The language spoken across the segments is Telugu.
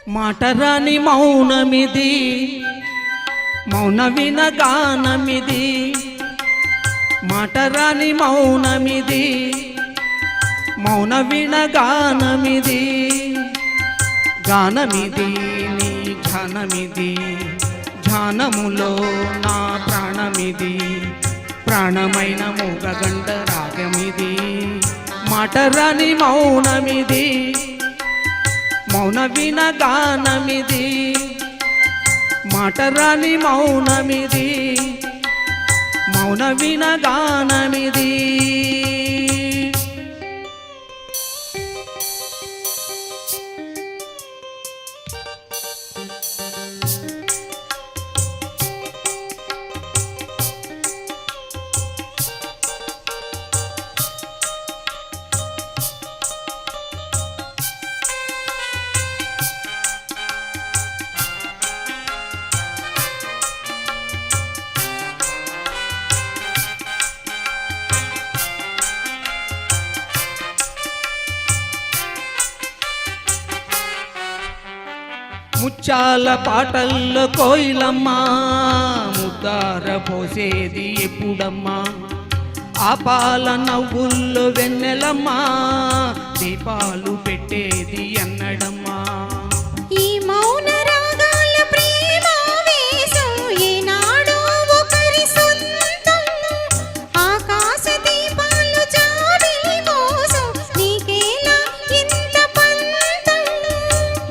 మాటరాని మౌనమిది మౌన వినగానమిది మాటరాని మౌనమిది మౌన వినగానమిది గానమిది నీ ధ్యానమిది ధ్యానములో నా ప్రాణమిది ప్రాణమైన మూగగంట రాగమిది మాటరాని మౌనమిది మౌన వినగానమిది మాటరాని మౌనమిది మౌన వినగానమిది ముచ్చాల పాటల్లో కోయిలమ్మా ముద్దార పోసేది ఎప్పుడమ్మా ఆపాల నవ్వుల్లో వెన్నెలమ్మా దీపాలు పెట్టేది ఎన్నడమ్మా ఈ మౌన రాగాల ప్రేమ వేసం ఏనాడో ఒకరి సొంతం ఆకాశ దీపాలు జాబిలి మోసం నీకేలా ఇంత పంతం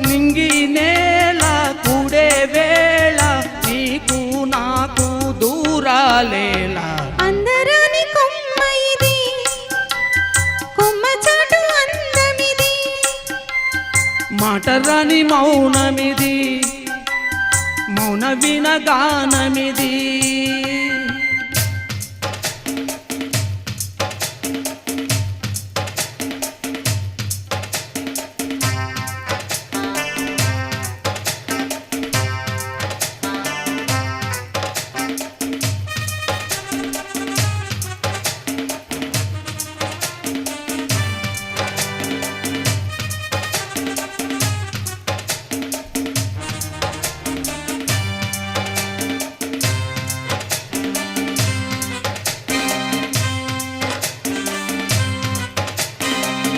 నింగి నేల కూడే వేళ నీకు నాకు దూరాలేలా అందరాని కొమ్మ ఇది కొమ్మ చాటు అందమిది మాటరాని మౌనమిది మౌన వినగానమిది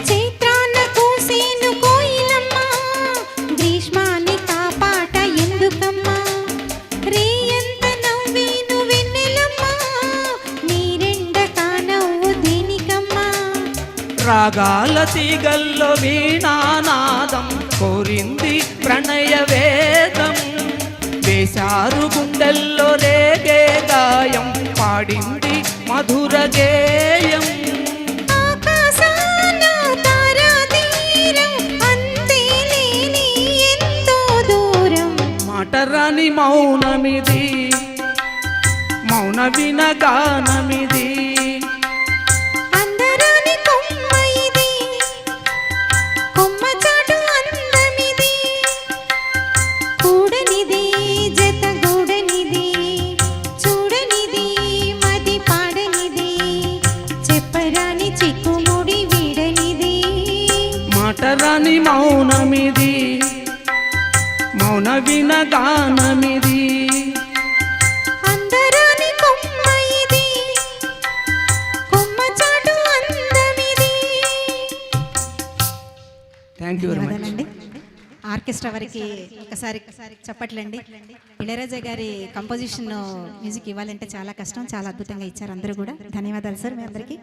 చైత్రాన కూసేను కోయిలమ్మ గ్రీష్మాన్ని కాపాట ఎందుకమ్మా రేయంత నవ్వేను వెన్నెలమ్మ నీరెండ కానవ్వు దేనికమ్మా రాగాల తీగల్లో వీణానాదం కోరింది ప్రణయ వేదం వేశారు గుండెల్లో రేగే గాయం పాడింది మధుర గేయం ఆకాశాన తారాతీరం అంతే లేని ఎంతో దూరం మాటరాని మౌనమిది మౌన వినగానమిది అందరాని కొమ్మ ఇది కొమ్మ చాటు అందమిది కూడనిది జత గూడనిది చూడనిది మది పాడనిది చెప్పరాని చిక్కుముడి వీడనిది మాటరాని మౌనమిది మౌన వినగానమిది అందరాని కొమ్మ ఇది కొమ్మ చాటు అందమిది థ్యాంక్ యూ వెరీ మచ్. ధన్యవాదాలండి. ఆర్కెస్ట్రా వారికి ఒకసారి చెప్పట్లండి. ఇళయరాజా గారి కంపోజిషన్ మ్యూజిక్ ఇవ్వాలంటే చాలా కష్టం, చాలా అద్భుతంగా ఇచ్చారు అందరూ కూడా. ధన్యవాదాలు సార్ మీ అందరికీ.